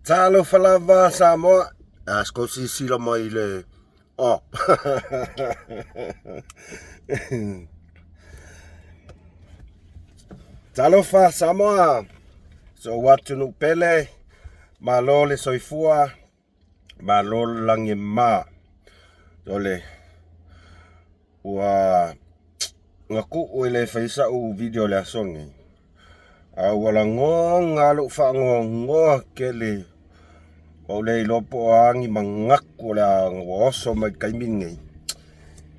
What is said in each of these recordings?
Talo falava Samoa. Scosi sila mai le. Oh. Talo fa Samoa. So watu nu pele. Malo le soifua. Malo langi ma. Dole. Ua. Ngaku uile faisa u video le asongi. Wala ngonga lu fa ngonga kele. O le lopo angi mangaku la ngoso mai kaimingi.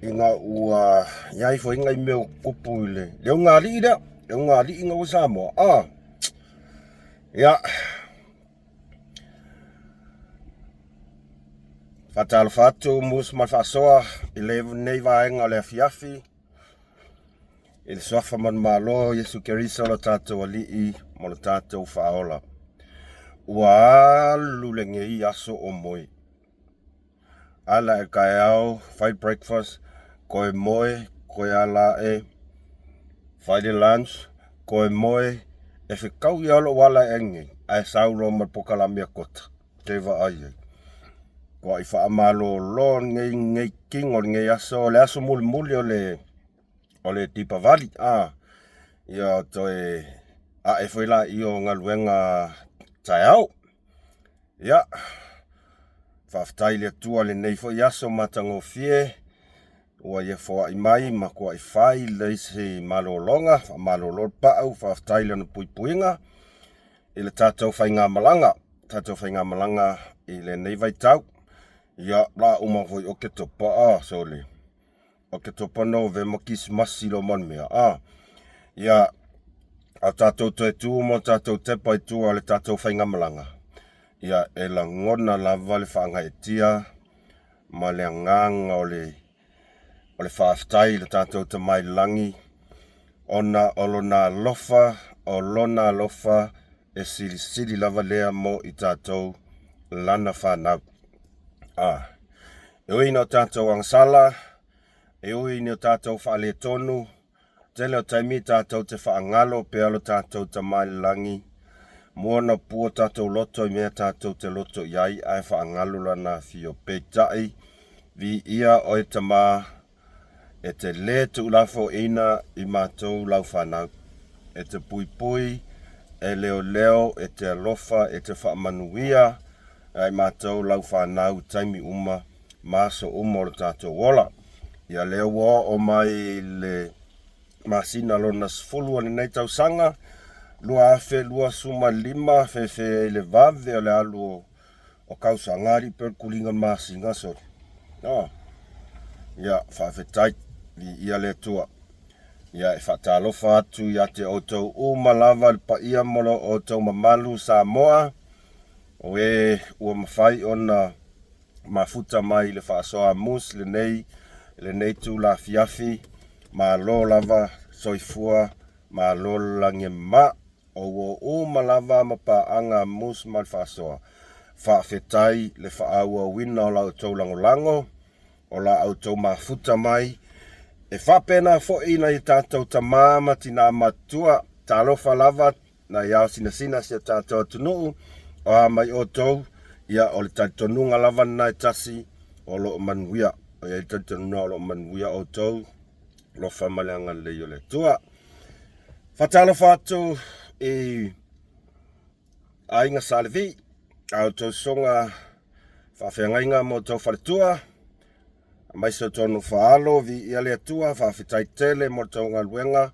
Inga ua yai fo inga imeo kupu ile. Leo ngali ida. Leo ngali inga usamo. Ya. Fatal fatu mus malfasoa. Ile neiva enga le fiafi. Ile sofa man malo Yesu Keriso lo tato walii. Mo tato faola. Ua lulenge i aso o moi. Ala e kaiao, fight breakfast, koe moe, koe ala e, fight lunch, koe moe, e whikau i alo wala engi, ai saulo ma pokalami a kota, te wa ai. Koa i wha amalo lo ngei king o ngei aso, le aso muli muli o le tipa vali, ia toi, e whaila i o ngaluenga tai au, ia, whaftai le tua le nei fo yaso matango fie. Ua ia fo ai mai ma kua i whai le se malolonga. Malolor pa'au whaftai le no puipuinga. I le tātou whai ngā malanga. Tātou whai ngā malanga i le nei vai tau. Ia la uma foi o ke topa sole. O ke topa no ve makis masilo man mea. Ia a tātou toe tū mo tātou tepa i tua le tātou whai ngā malanga. Ia e la ngona lava le whaangai tia, ma le nganga o le whaaftai le tātou te mai langi, ona olona lofa e sili lava lea mo i tātou lana whanau. E ui no tātou angsala, e ui no tātou whaale tonu, tele o taimi tātou te whaangalo pe alo tātou te mai langi, Mona pua tātou loto i mea tātou te loto iai ai whaangalula na fio peitai vi ia o e tamā e te le tu ulafo ina i mātou lau whanau. E te pui pui, e leo e te alofa, e te whaamanuia ai mātou lau whanau taimi uma maso umoro tātou wola. Ia leo o mai le masina lona sfulua ni nei tau sanga, lua afe, lua suma lima, fe le vave o le alu o kausa ngari per kulinga masi ngasor. Ia, whawhetai, vi ia le tua. Ia, e whatalofa atu, ia te outou umalava pa ia molo outou mamalu Samoa. O ua mawhai ona mafuta mai le whaasoa mus, le nei tu la fiafi, ma lo lava soifua, ma lo lange ma. O malava ma pa anga mus mal fasoa. Whawhetai le whaaua wina o la autou langolango, o la autou mafuta mai. E whapena fo ina i tātou ta māma tina matua, tālofa lava na iau sina si tātou tunuu, o mai o tou, ia o le taitonunga lava na i tasi, o lo manuia, o ia i taitonunga o lo manuia o tou, lo whamaleanga leo le tua. Whatalofa atu, ainga salevi, au tau songa whawhengainga mo tau whaletua, mai sa tonu whaalo vi ia lea tua, whawhetai tele mo tau ngaluenga,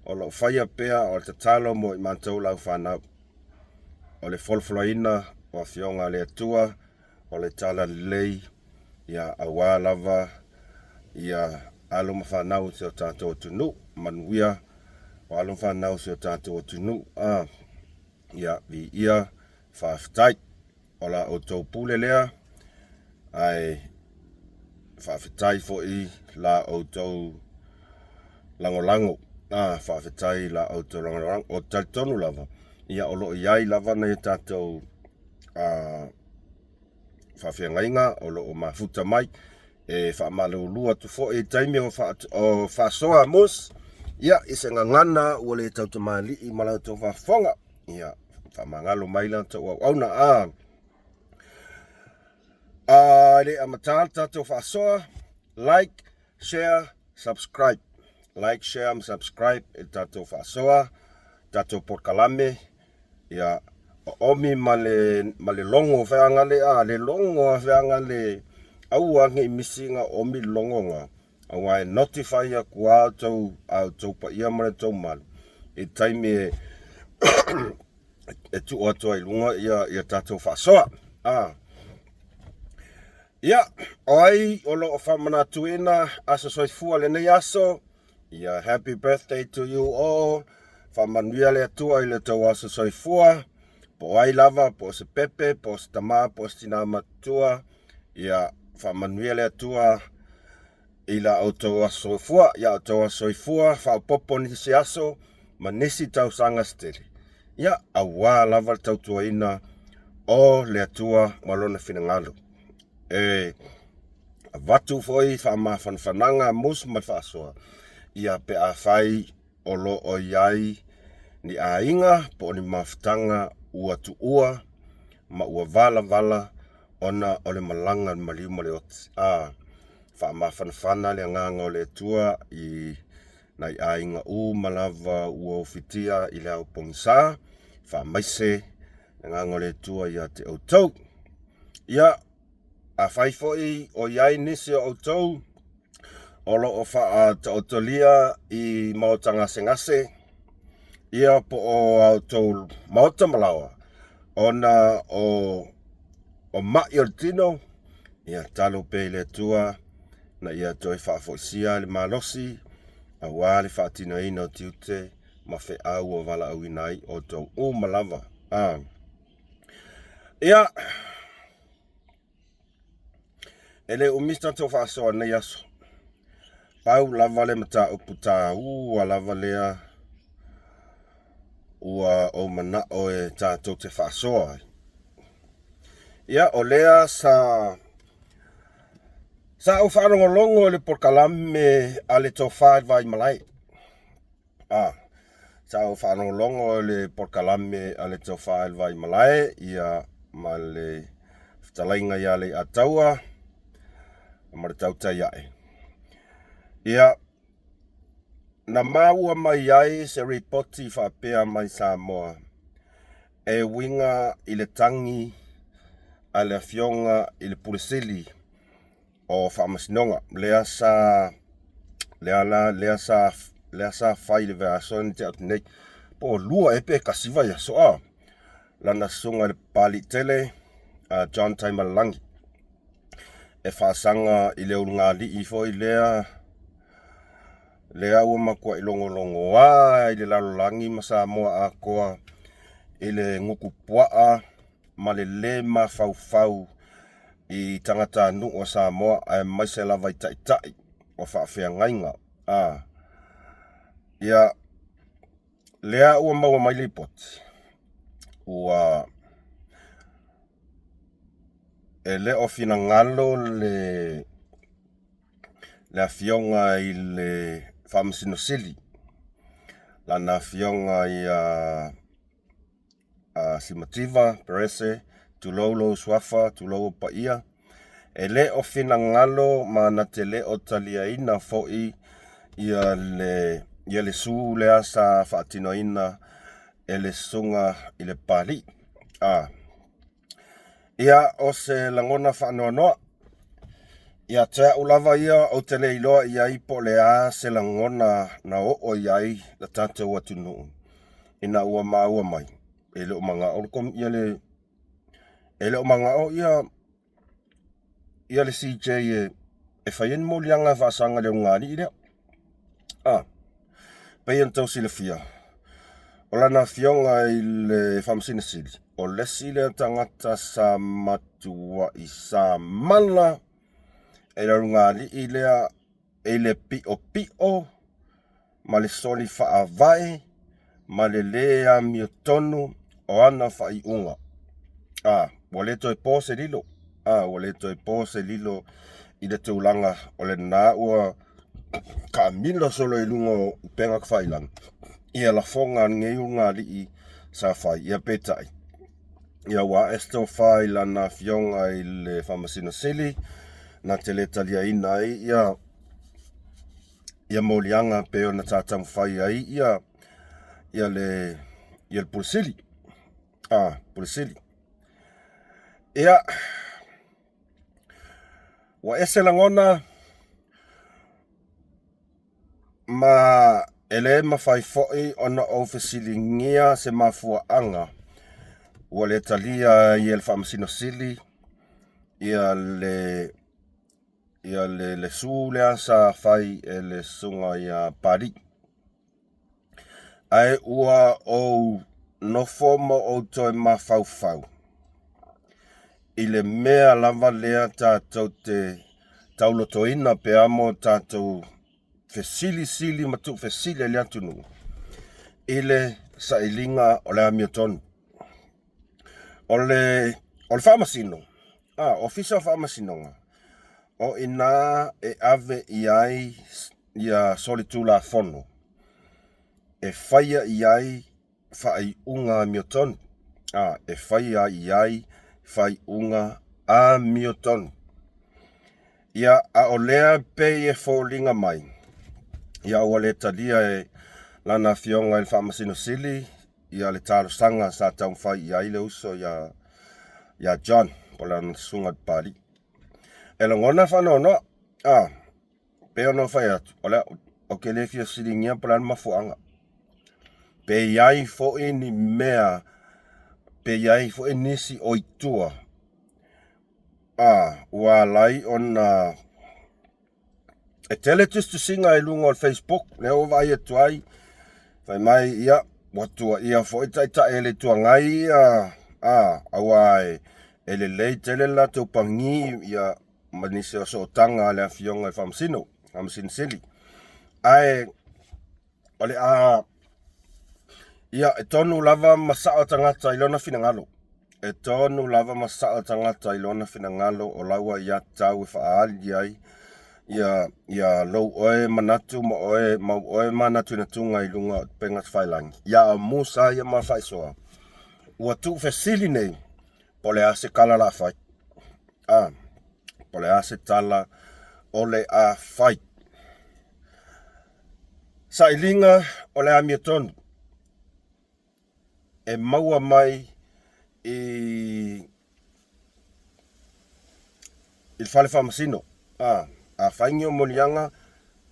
o lo whaia pea o te talo mo i mantau lau whanau. O le folfloina o whionga lea tua, o le tala lei, ia awa lava, ia alo ma whanau se o tātou tunu, manuia, o alo whanau se o tātou tunu, ia vi ia whawhetai o la o tau pule lea ai whawhetai fo i la o tau langolango whawhetai la o tau langolango o taitonu lava ia o lo iai lava nei tātou whawhengainga o lo o mafuta mai e whaamalu tu fo e taimi o whasoa mus ia i se ngangana ua le tau tamali i malau tau whafonga Ia, whamangalo maila tau au na le amatata tau whaasoa, like, share, subscribe. Like, share, subscribe e tatou whaasoa, tatou porkalame, ia omi male longo whianga le longo whianga le auangi misinga omi longo nga. Awai notify ya kua tau pa ia mara tau malu. E taime e tu otua ilunga ia tatou whaasoa. Ia, oi, olo o whamana tuina, asa soifua le nei aso. Ia, happy birthday to you all. Whamanuia le atua i le tau asa soifua. Po ai lava, po se pepe, po se tama, po se tina matua. Ia, whamanuia le atua i la au tau asa soifua. Ia, au tau asa soifua, whaopopo ni se aso, ma nisi tau sanga steri. Ia, awa lava tau tuaina o le atua malona finangalo. Watu foi whananga mus mai whaasoa. Ia pe a whai o lo o iai ni a inga po ni mawhitanga ua tu ua ma ua vala ona o le malanga maliu male oti. Whamawhanawhana le nganga o le tua i nai a inga malava ua ofitia i le au pongisa. Whamaise le nganga o le tua ia te autau. Ia a whaifoi o iai nisi o autou, o lo o wha ta otolia i maotanga sengase, ia po o autou maota malawa, ona o mai o tino, ia talo pe le tua, na ia toi whaafoisia le malosi, a wale whaatina ina o tiute, ma whe au o wala au inai o tau o malava. Ia, ele umista tau whaasoa nei aso. Pau lava le mata uputa ua lava lea ua o mana o e tātou te whaasoa. Ia o lea sa o whanongolongo le porkalame a le tau whaad vai malai. Sa o whanongolongo le porkalame a le tau whaad vai malai. Ia ma le whtalainga ia le ataua. Maratau tai ai. Ia, na maua mai ai se ripoti whapea mai Samoa. E winga i le tangi a le fionga i le pulisili o whamasinonga. Lea sa whai le vea soani te atu nei. Po lua epe kasiva ia soa. Lana sunga le pali tele John Taimalangi. E whaasanga i leo ngā li i fo i lea ua makua i longo i le lalolangi ma Samoa a koa i le nguku puaa ma le ma fau i tangata nu o Samoa a mai se lava i tai o whaafea ngainga. Ia lea ua maua mai le poti ua e le o fina ngalo le fionga i le whamasino sili. Lana fionga i Simativa, Perese, Tulolo, Swafa, Tulolo Paia. E le o fina ngalo ma na te le o talia ina foi ia le su lea sa whaatino ina e le sunga i le pali. Ia o se langona whaanoanoa. Ia tea ulava ia o te leiloa ia i po lea se langona na o iai la tātou atunu. Ina ua maua mai. E le o manga o kom ia le o manga o ia le CJ e whaien mo lianga whaasanga leo ngāni i lea. Pei tau sile fia. O lana fionga i le whamasina sili. O lesi le tangata sa matua i sa mana e la ngāli i lea e le pio ma le soli whaavai ma le lea miotonu o ana whai unga. Wale toi pō se lilo. Wale toi pō se lilo i le tūlanga o le nā ua ka mila solo i lungo penga kwhailang. Ia la fonga ngei ngāli i sa fai ia petai. Ia wa esto fai lana fionga I le whamasino sili na te le talia ina ai ia molianga peo na tātamu fai ai ia le pulisili. Pulisili. Ia wa ese langona ma ele mawhai foi ona o fesilingia se mafuaanga ua le talia ia le whamasino sili ia le su le asa fai e le sunga ia pari. Ai ua o nofo mo o toi mawhauwhau. I le mea lava lea tātou te taulotoina pe amo tātou fesili matu fesili le atunu. I le sailinga o le amiotonu. O le whamasino. Ofisa whamasinonga. O ina e ave iai ia solitula fono. E whaia iai whai unga amiotonu. E whaia iai whai unga a miotonu. Ia a o lea pe e fōlinga mai. Ia ua le talia e lana fionga I whamasino sili. Ia le talo sanga sa tau whai ia le uso ia John. Pola na sungat pari. E langona whanono. Pe ono whai atu. O ke le fia siringia pola na mafuanga. Pe iai fo ni mea. Pe iai fo nisi oitua. Ua lai ona e tele tu singa I lunga o Facebook. Leo vai e tuai. Fai mai ia. Watua ia fo ita ele tua ngai. Awa e le lei tele la te upangi. Ia manise o so tanga le fionga I whamasino. Whamasino sili. Ai ole ia e tonu lava masao tangata I lona finangalo. E tonu lava masao tangata I lona finangalo o laua ia tau whaali ai. Ia lau oe manatu ma oe manatu na tunga I lunga pengas whailangi. Ia musa ia ma whaisoa. Ua tu fesili nei. Pole ase kala la whai. Pole ase tala ole a whai. Sailinga ole a miotonu. E maua mai I whale whamasino. A whaingo molianga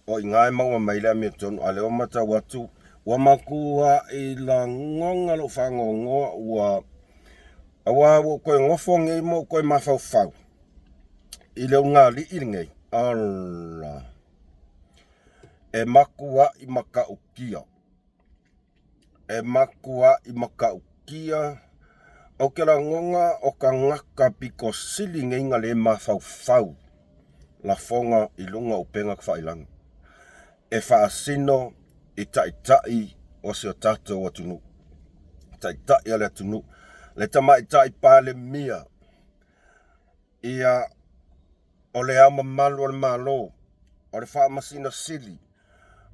o I ngai maua mai le amiotonu. A leo mata watu. Ua makua I la ngonga lo whangongoa ua. Awa koe ngofo ngei mo koe mawhauwhau. I leo ngā li iringei. Ala. E makua I maka ukia. E makua I maka ukia. O ke la ngonga o ka ngaka piko sili ngei ngā le mawhauwhau. La fonga I lunga upenga kwhailangi. E whaasino I tai o se o tatou o tunu. Tai ale tunu. Le tamai tai pale mia. Ia o le ama malu al malo. O le whaamasino sili.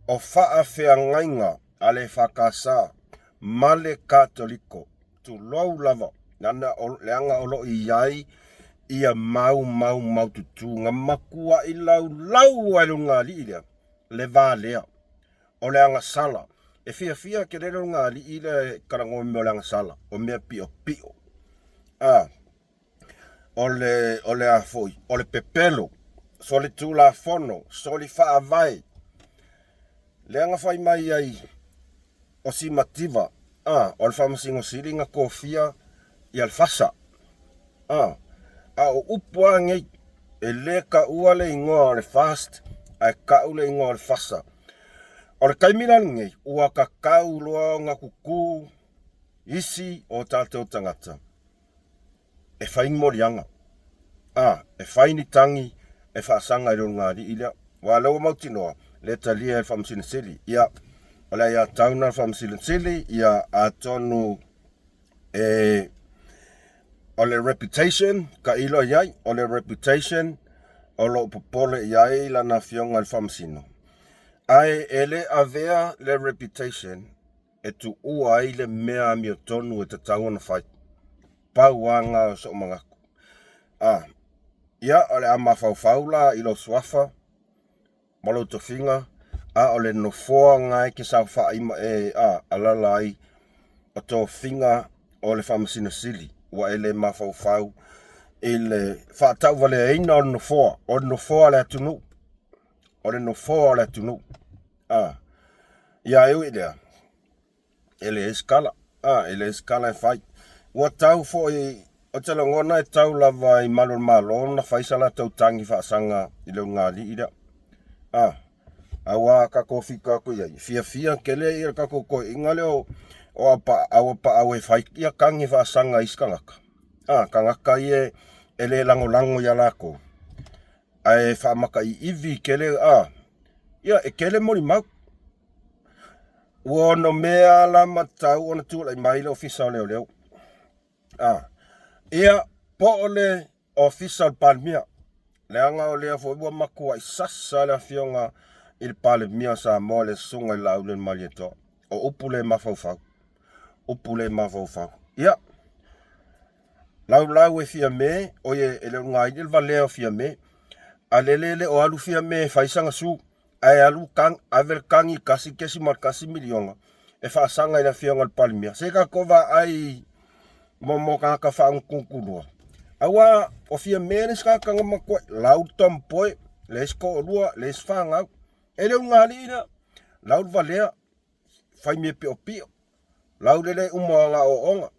O whaafea ngainga ale whakasa. Male katoliko. Tu lau lava. Nana o leanga o lo iai. Ia mau tutu. Ngā makua I lau alunga li ilia. Le vālea. O leanga sala. E fia ke rero ngā li ile karango me o leanga sala. O mea pio. O le a foi. O le pepelo. So le tula fono. So le wha vai. Leanga whai mai ai. O si mativa. O le whamasingo siri ngā kofia. I al fasa. O upua ngei. E le ka ua le ingoa o le fast. A ka ule ingoa o le fasa. O le kaimiran ngei, ua ka kau loa ngā kuku, isi o tātou tangata. E whaing morianga. E whaini tangi, e whaasanga I runga ri ilia. Wa lawa mautinoa, le talia e whamasina sili. Ia, o le ia tauna whamasina sili, ia a tonu o le reputation, ka ilo iai, o le reputation, o lo popole iai lana fionga le whamasino. Ai ele avea le reputation e tu ua ai le mea mi o tonu e te tau na whai. Pau anga o so mangaku. Ia ole a mawhauwhaula i lo swafa, malo to finga, ole no foa ngai ke sa wha ima alala ai, o to finga o le whamasina sili, wa ele mawhauwhau, ele whaatau wale eina o no foa le atunu, o le no foa le atunu. Ia eu idea, ele eskala, ele eskala e whai. Ua tau fo o te langona e tau lava i malo na whaisala tau tangi whaasanga i leo ngāli ida. Awa kako fika ko ia. Fia kele ia kako ko inga leo o apa awe whaikia kangi whaasanga iskangaka. Kangaka ie ele lango ia lako. Ai whaamaka i iwi kele ia e kele mori mau. Ua no mea la matau ona tu lai mai le ofisa leo. Ia po ole official palmia. Leanga o lea fo ua makua i sasa le fionga il palmia sa mo le sunga i laulen malieto. O upule mafau. Ia. Lau e fia me, o ye ele ngai il valeo fia me. Alelele o alu fia me faisanga su. Ai alu kang avel kangi kasi markasi milionga. E fa sanga i fionga il palmia. Seka kova ai momo kaka whaang kunkulua. Awa o fia meres kaka ngamakua lau tompoe, les ko lua, les whaangau. Ele ungali ina, lau valea, whai me pio. Lau lele umoanga o onga.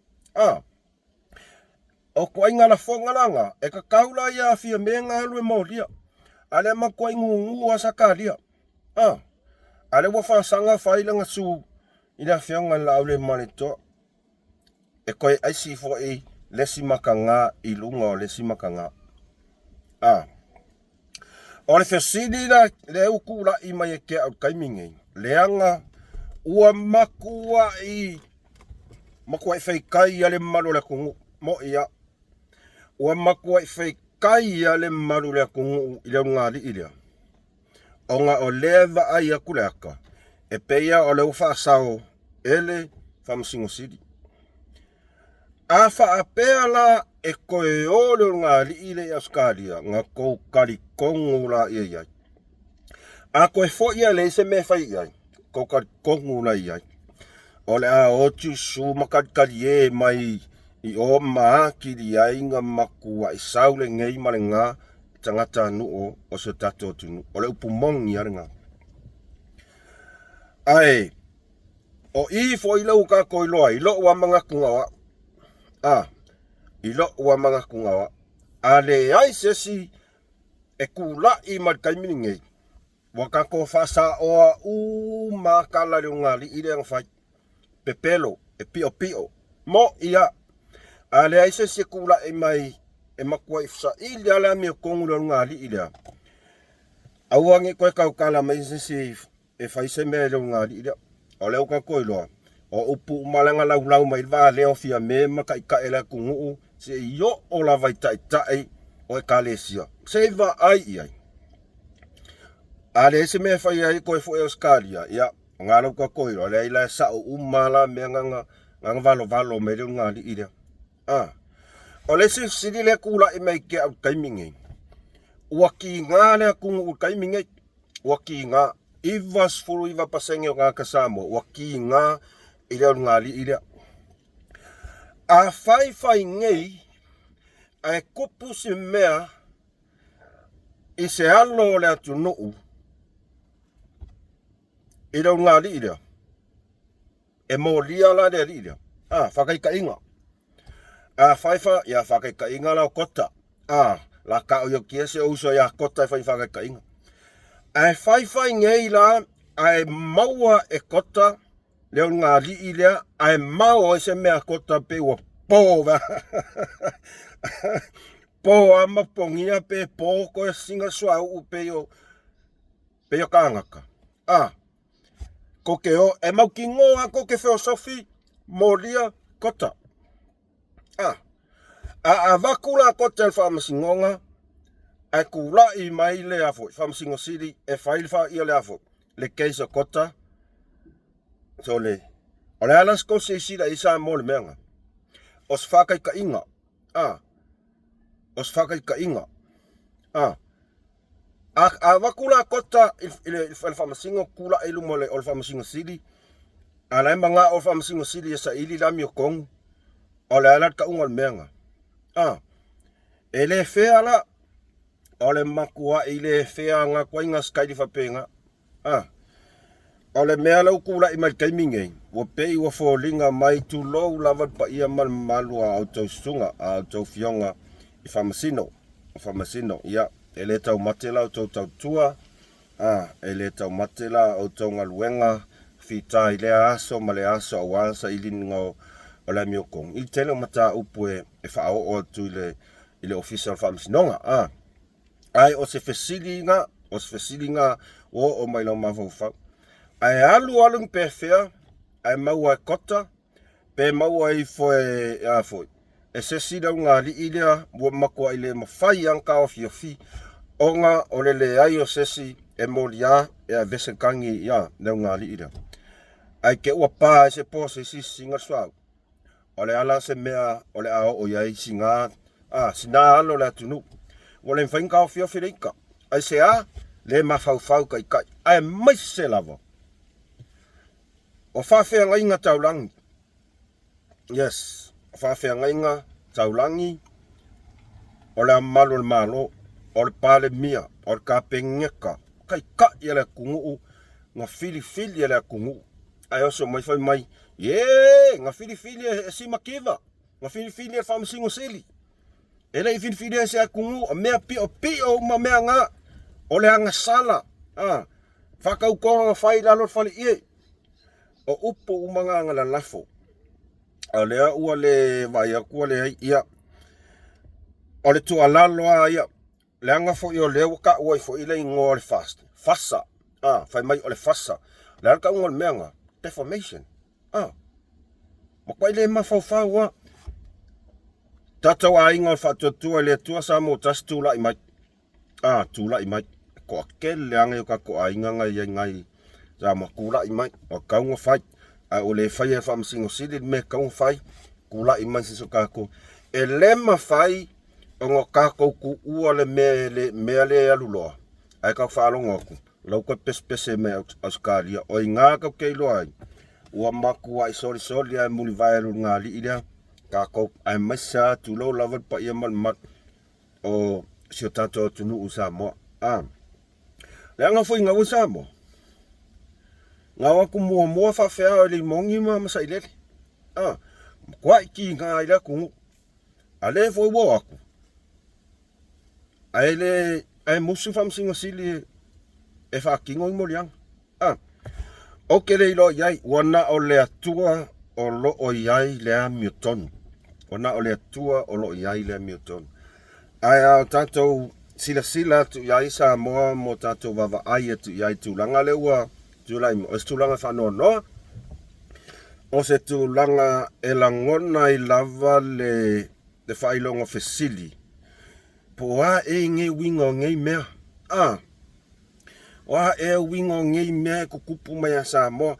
O kwa inga la fonga langa, e ka kaula ia fia me ngalu e maulia. Ale makua ingu asakalia. Ale wafasanga whailanga su, ina fionga laule malito. E koe aisi fo e lesi makanga i lunga o lesi makanga. O le fesidi la le ukula i mai e ke au kaimingei. Leanga ua makua i whaikai ale malu le kungu mo ia. Ua makua i whaikai ale malu le kungu i leo ngāli i lea. O ngā o leva ai a kuleaka. E peia o le ufa asao ele whamasingo sidi. A whaapea la e koe ole ngā liile i Australia, ngā kou kari kongu la iai. A koe fo ia le se me whai iai, kou kari kongu la iai. Ole a otu su makari e mai i o maa ki li ai ngā makua i saule ngei male ngā tangata nuo o se tato tunu. Ole upu mongi arenga. Ai, o i fo i lau ka koe loa, i lo ua mga kungawa. I lo ua mga kungawa. A le ai sesi e kula i markaimini ngei. Waka ko fasa oa makala le ngali i leang fai. Pepelo, e pio. Mo ia. A le ai sesi e kula i mai e makua i fsa. I le ala mi o kongu le ngali i lea. Auangi koe kaukala mai sesi e fai se me le ngali i lea. O leo ka koe loa. O upu malanga lau mai va leo fia me maka i ka ele kungu se yo o la vai tai o e kalesia. Se va ai iai. Ale se me fai ai koe fo e Australia. Ia, ngalo ka koe lo. Ale ila sa o umala me nganga valo me leo ngali i lea. O le se sidi le kula i mei ke au kaimingei. Ua ki ngā lea kungu kaimingei. Ua ki ngā ivas furu iwa pasenge o ngā kasamo. Ua ki ngā i leo ngali i lea. A whai ngei, a e kupu si mea i se alo le atu nuu i leo ngali i lea. E mo lia la le i lea. Whakai ka inga. Whakai ka inga lau kota. La ka o yo kia se uso ia kota e whakai ka inga. A whai ngei la, a e maua e kota, leo ngā li i lea, ai mau o se mea kota pe ua pōwa. Pō ama pongia pe pō koe singa sua u pe yo kāngaka. Ko ke o, e mau ki ngoa ko ke filosofi moria kota. A wakula kota el whamasingonga, ai kula i mai le afo, whamasingo siri, e whailwha ia le afo, le keisa kota, so le O le alas ko se sila isa mo le menga. Os fakai ka inga. Os fakai ka inga. A wakula kota il famasingo kula ilu mo le o famasingo sili. Ala mga o famasingo sili sa ili lami o kong. O le alat ka ungal menga. Ele fea la. O le makua ile fea nga kwa inga skai di fapenga. O le mea lau kula i mai kaimingei. Wa pei wa fōlinga mai tu lou lavat pa ia mal malua au tau sunga. Au tau fionga i famasino. Famasino, ia. Ele tau matela au tau tua. Ele tau matela au tau ngaluenga. Fita i lea aso ma le aso au alsa ili ngau o la miokong. I tele mata upue e whao o tu ile official famasinonga. Ai o se fesili nga o mai lau mawhau. Ai alu pe fea, ai mau ai kota, pe mau ai foi. E se sida ngā li ilea, mua makua ile mawhai anka o fi. Onga o le ai o sesi e molia e a vesekangi ia neu ngā li ilea. Ai ke ua pā e se po se si singa suau. O le ala se mea o le ao o iai singa, sina alo le atunu. O le mwhainga o fi reika. Ai se le mawhau kai. Ai mai se lava. O whawhea ngainga taulangi. Yes. O whawhea ngainga taulangi. O le amalo le malo. O le pale mia. O le kapengeka. Kai ka i le kungu. Nga fili i le kungu. Ai oso mai whai mai. Nga fili e si makiva. Nga fili e whamasingo seli. Ele i fili e se kungu. O mea pio ma mea ngā. O le anga sala. Whakau konga whai lalo whali ie. O upo umanga ngala lafo. O lea ua le vai akua le ia. O le tua laloa ia. Le anga fo i o lea waka ua i fo i le ingo le fast. Fasa. Fai mai o le fasa. Le alka ungo le meanga. Deformation. Makwai le mawhau wa. Tatau a ingo le whatuatua le tua sa mo tas tula i mai. Tula i mai. Ko akele le anga i ka ko a inga ngai. Sa makula i mai, o kaunga whai, o le whai e whamasingo sili me kaunga whai, kula i mai siso kako. E le ma whai, o ngā kako ku ua le mea le aluloa. Ai kau whaalonga aku, lau koe pese me auskalia, o i ngā kau kei loa ai. Ua makua i soli ai muli vai alu ngā li ilia, kako ai mai sa tu lau lavat pa ia mat, o sio tato tunu usa moa. Le anga fui ngā usa moa. Ngā waku mua whawhea o li mongi masa i lele. Kwa i ki ngā ila kungu. A le fwoi wo aku. Ai musu whamsinga sili e whakingo i morianga. O kere ilo iai, wana o le atua o lo o iai lea miotonu. Wana o le atua o lo iai lea miotonu. Ai au tātou sila tu iai sa moa mo tātou wawa ai tu iai tu langa le ua. O se tūlanga whanoa noa. O se tūlanga e langona i lava le whailonga whesili. Po a e nge wingo ngei mea. O a e wingo ngei mea ko kupu mai a Samoa.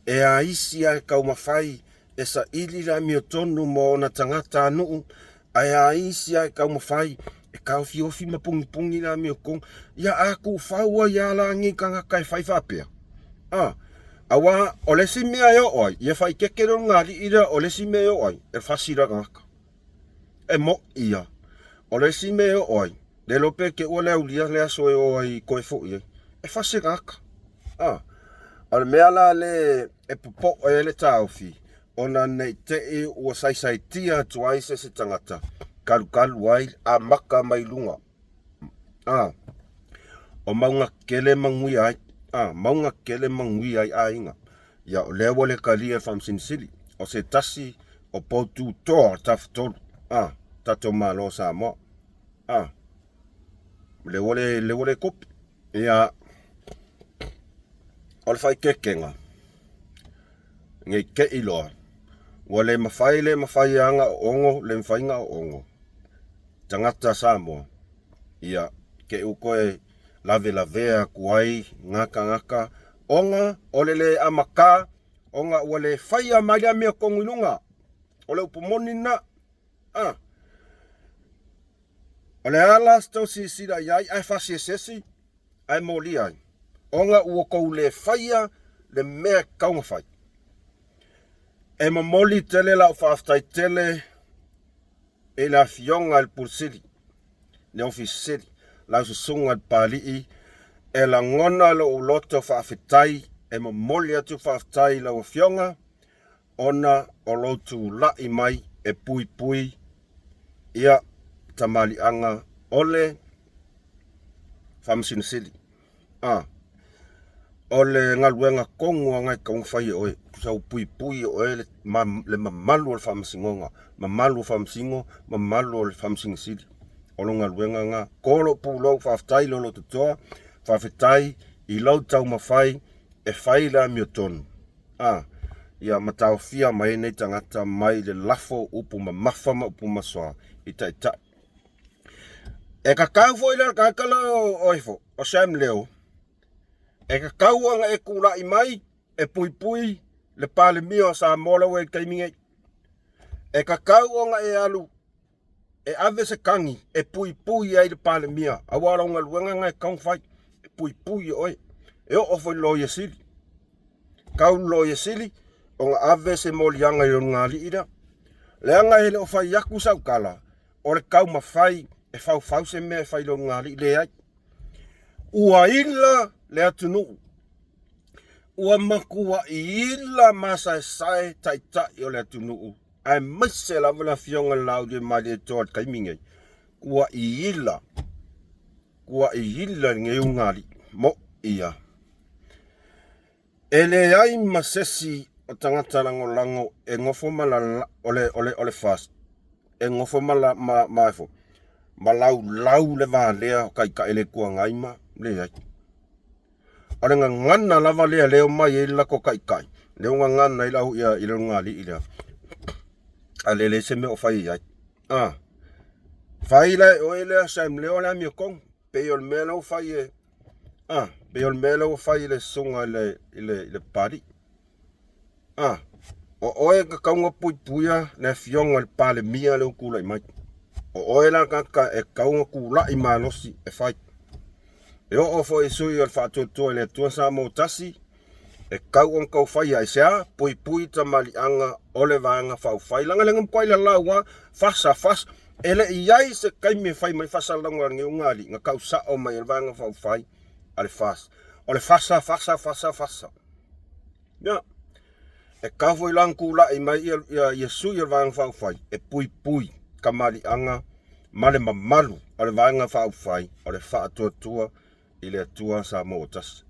E a isi a kau mawhai e sa ili la miotonu mo na tangata anuu. A isi a kau mawhai e kau fiofi mapungi la miokong. Ia aku whaua ia la ngi kanga kai whai whapea. Awa o le si mea yo oi, ia whai kekero ngāri ira o le si mea yo oi, e whasira ngaka. E mo ia, o le si mea yo oi, le lope ke ua leo lia lea soe oi koe fo ia, e whasira ngaka. O le mea la le e popo o e le tauwhi, o na nei te e ua saisai tia tuai se tangata, kalu wai a maka mai lunga. O maunga kele mangui ai. Maunga kele mangui ai ainga. Ia o lewa le kalia whamsinisili. O se tasi o potu toa tafutolu. Tato malo sa mo. Lewa le kopi. Ia o le whai kekenga. Ngei ke iloa. Wa le mawhai anga o ongo, le mwhainga o ongo. Tangata sa mo. Ia ke ukoe lave kuai ngaka onga olele amaka onga wale faya maria mea konginunga ole upomoni na ole ala sto si sida yai ai fasi sesi ai moli ai onga uoko le faya le mea kaunga fai e mamoli tele la ufaftai tele e la fionga al pursili ne ofisili la susunga al palii e la ngona lo uloto faafetai e mamoli atu faafetai la fionga ona o lotu lai mai e pui pui ia tamali anga ole famsinisili ole ngaluenga kongo ngai kong fai oe sau pui pui oe le mamalu o famsingonga mamalu famsingo mamalu o famsinisili olo ngaluenga nga kolo pulo faafetai lo totoa faafetai I lau tau mawhai e whai la miotonu ia matau fia mai nei tangata mai le lafo upu ma mawhama upu masoa I tai e ka kau fo ila kakala oifo o Sam leo e ka kau anga e kula I mai e pui pui le pale mio sa mola we kaiminge e ka kau anga e alu e ave se kangi e pui pui ai le pale mia awala unga luenga ngai kong fai e pui pui oi e o fo lo yesili kau lo yesili onga ave se molianga yo ngali ida leanga ele o fai yaku sau kala o le kau mawhai e fau se me fai lo ngali le ai ua ila le atunu ua makua ila masa sai tai o le atunu ai mase la vela fionga lau de mali tot kaiminge ua ila nge ngali mo ia ele ai masesi o tangata lango e ngofo mala ole fast e ngofo mala maifo malau le valea kai ka ele kua ngaima le ai ole ngana lava leo mai e la ko kai leo ngana ila ia ile ngali ila alele se me o fai ai fai la o ele Sam leo la mi kong pe ol melo fai e pe ol melo fai le sunga le pari o oe ka kaunga puia na fionga le pale mia le kula mai o oe la ka e kaunga kula I malosi e fai e o fo e sui al fatu to le tua sa mo tasi e kaunga kau fai ai sea pui tamali anga ole vanga fai langa lengam kwai la lawa fasa ele iai se kai me fai mai fasa langa ngali nga kau sa o mai vanga fai ale fas ole fasa ya e kafo ilang kula I mai ia sui al vanga fai e pui kamali anga male mamalu ole vanga fai ole fa tua ile tua sa motas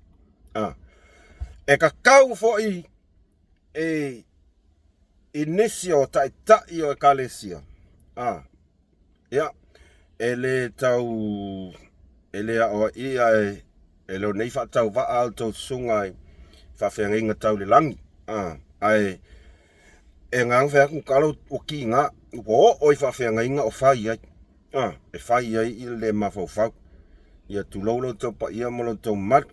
e ka kau fo e inisio tai o kalesia ya ele tau ele o ia ele nei fa tau va alto sungai fa fenga tau le langi ai e ngang fa ku kalo o kinga o fa fenga inga o fai ai e fai ai ile ma fo ia tu lolo to pa ia mo to mat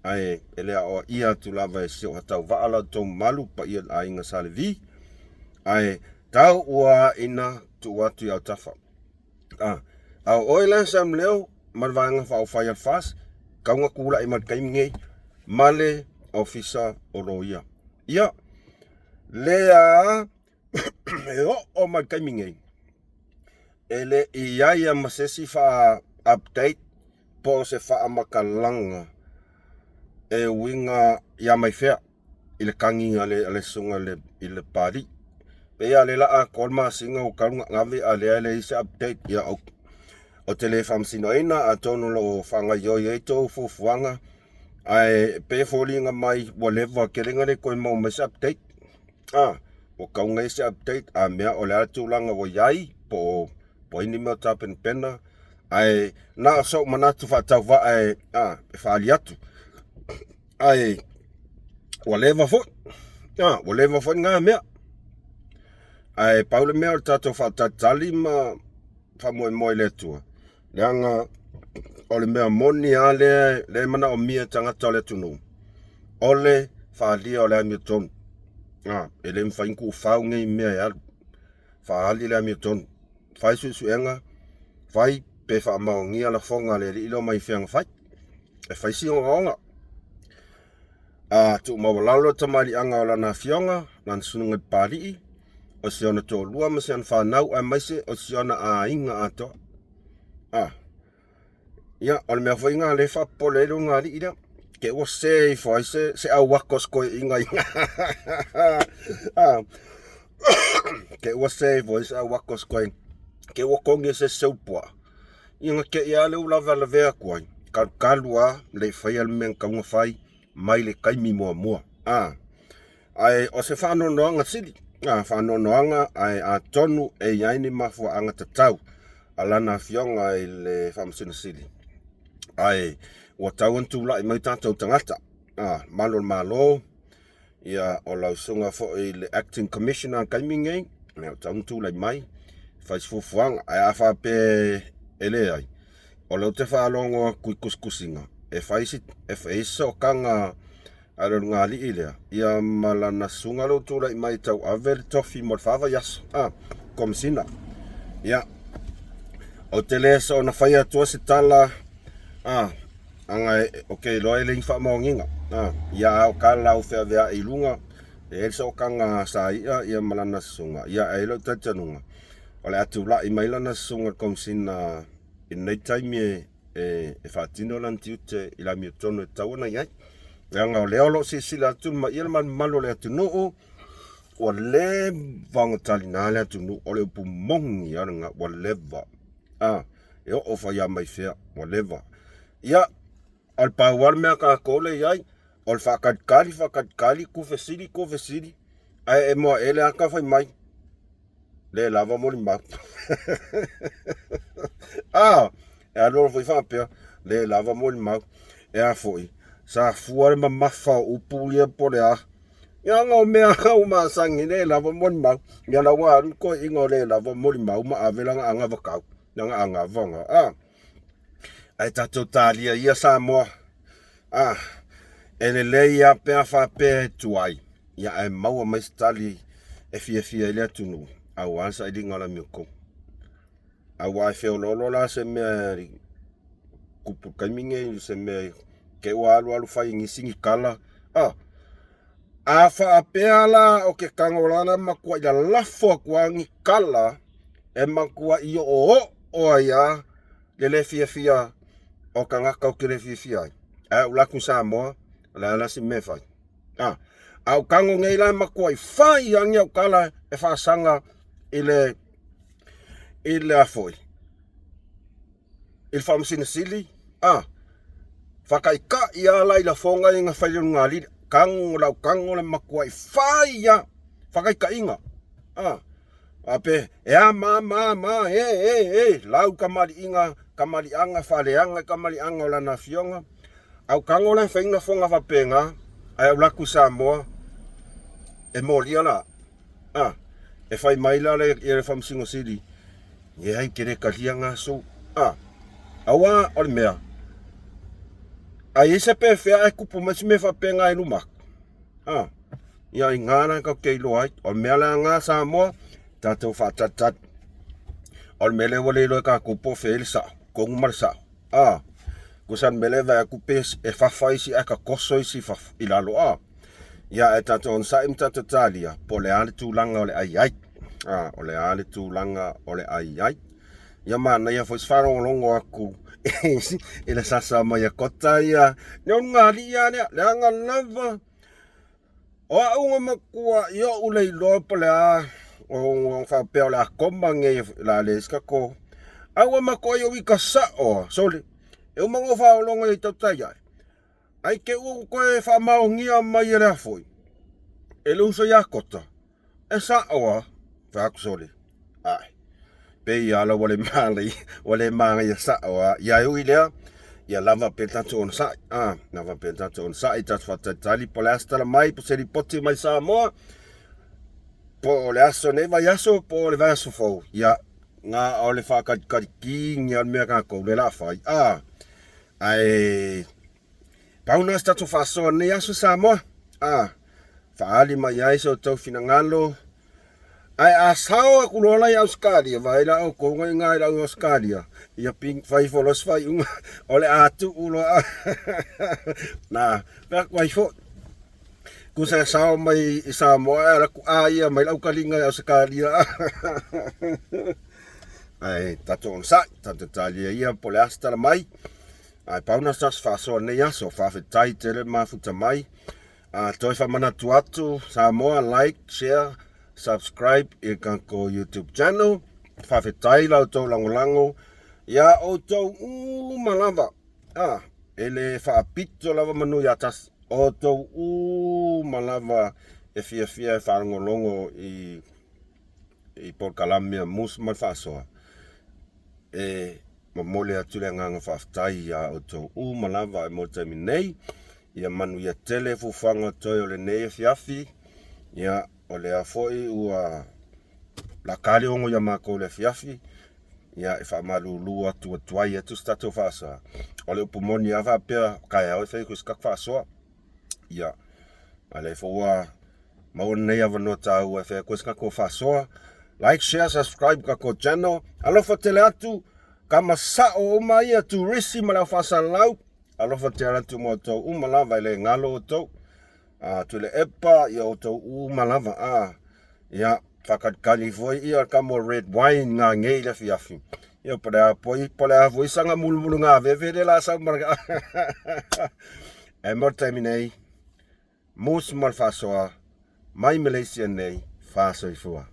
ai ele o ia tu lava se o tau va ala to malu pa ia ai nga salvi ai tau ua ina tu watu ya tafa au oila Sam leo marvanga fa fire fast kaunga kula I mat kaimnge male ofisa oroia ia lea o mat kaimnge ele ia masesi fa update po se fa amakalanga e winga ya mai fea ile kangi ale sunga ile pari pe ale la kolma singa o kalunga ngave ale se update ya o telefam sino ina atono lo fanga yo yeto fuanga ai pe folinga mai whatever kelinga le ko mo mes update o kaunga se update a mea o la tulanga wo yai po ini mo tapen pena ai na so manatu fa tava ai fa aliatu ai whatever fo nga mea ai Paulo mea tato fa tatali ma fa mo le tua leanga ole mea moni ale le mana o mia tangata le tunu ole fa lia ole mi ton ele mfai ku fau ngai mea ya faali le mi ton fai su enga fai pe fa maungia la fonga le ilo mai fiang fai e fai si onga tu mawalalo tamali anga ola na fionga nan sununga pali o siona to lua masian fa nau ai maise o siona a inga ato ya ol me foi nga le fa polelo nga li ida ke o se foi se a wakos ko inga ke o se foi se a wakos ko ke o konge se sopa inga ke ya le ula va ve ko kalua le fai al men ka un fai mai le kai mi mo ai o se fa no nga sili fa no nga ai a tonu e yaini mafu anga tatau alana fionga le famsina sili ai o tauan tula i mai tātou tangata malo ia o lau sunga fo i le acting commissioner kaimingei me o tauan tula i mai fais fufuanga ai afa pe ele ai o lau te whaalongo kui kuskusinga e faiso kanga alo ngali ilea ia malana sunga lo tula i mai tau avel tofi mo fava yas komisina ia o te lesa o na whai atua se tala anga okay loe le fa monginga ia o kala o fe vea ilunga e so kanga sa ia malana sunga ia e lo tatanunga ole atu la i mailana sunga komsina in nei time e fatino lantiute ila mi tono tauna ia nga le lo si sila tu ma ia man malo le tu no o le vang talina le tu no ole pu mongi nga o leva e o fa ya mai fe o leva ia al pawar me ka kole yai ol fakat kali ku fesili ai e mo ele aka fai mai le lava mo limba e alor foi fa pe le lava mo limba e a foi sa fuar ma mafa u pulia polea ya nga me aka u ma sangi le lava mo limba ya la wa ko ingo le lava mo limba u ma avela nga vaka nga anga vonga ai tato talia ia sa mo ele leia pe fa pe tuai ia ai mau mai stali e fia ele tunu a wansa i dinga la mioko a wa fe lolo la se me kupu kaminge se me ke wa alu fai ngisingi kala a fa pe ala o ke kangolana makua ila lafo kwa ngi kala e makua iyo o ya le fia o kangaka o kire fia ula kusamo la si me fai au kango ngai la makoi fai yang ya kala e fa sanga ile afoi il fam sin sili fakai ka ia la ila fonga inga fai ngali kango le makoi fai ya fakai ka inga ape ma lau kamali anga fale anga kamali anga la na fionga au kango la fai na fonga fa penga ai ula kusamo e molia la e fai mai la le fam singo sili e ai kere kalianga so awa o mea ai se pe fe ai kupu mas me fa penga i luma ia ingana ka ke lo ai o mea la nga sa mo tato fa tat o mele wole lo ka kupu fe elsa ko marsa kusan mele va kupes e fa fai si aka koso si fa ilalo ia e tato on sa im tato talia po le ale tu langa ole ai o le ale tu langa ole ai ia mana ia foi faro longo aku ele sasa mai kota ia no ngali ia le anga lava o makua ia ule lo pole o fa pe la kombange la leska ko awa makua yo wikasa so eu mango fa longo i tota ia ai ke u ko e fa maungia mai era foi ele uso ia kota esa fa kusole pe ia la wale mali ia sa ia eu ile ia lava pentato on sa lava pentato on sa ita fa tali polasta mai po se ripoti mai sa mo po le aso ne vai aso po le vai aso fo ia nga ole fa ka ki ngia me ka ko le la fa ai pauna sta to fa so ne aso sa mo Faali mai ai so tau finangalo. Ai asawa kulola ya Australia vai la o ko ngai la Australia. Ia ping fai folos fai un ole atu ulo. Na, tak wai fo. Ku sa sawa mai isa mo ala ku ai mai la ukalinga ya Australia. Ai tato on sa tato talia ia pole asta la mai. Ai pauna sas fa so ne ya so fa fetai tele ma futa mai. Toi fa mana tuatu sa mo like share subscribe e kanko YouTube channel. Fa fetai la to lango ya o to malava. Ele fa pito lava manu ya tas o to malava e fia fa ngolongo i por kalamia mus mal fa so. Mamole atu le nganga fa fetai ya o to malava e mo tami nei. Ia manu ia tele fufanga toi o le nei fiafi. Ia o le afoi ua la kali ongo ia mako le fiafi. Ia e wha malulu atu atuai atu stato whaasa. O le upumoni a whapea kai au e whai kuskak whaasoa. Ia a le fua mauna nei avanoa tau e whai kuskak whaasoa. Like, share, subscribe kako channel. Alofa tele atu kama sao o mai atu risi malau whaasa lau. Alofa te arantu mo tau umalava ile ngalo o tau. Tule epa ia o tau umalava. Ia whakatkali foi ia kamo red wine ngā ngei le fiafi. Ia pole a voi sanga mulumulu ngā vevere la sa marga. E mortaimi nei. Mus mal whasoa. Mai Malaysia nei. Whasoi fua.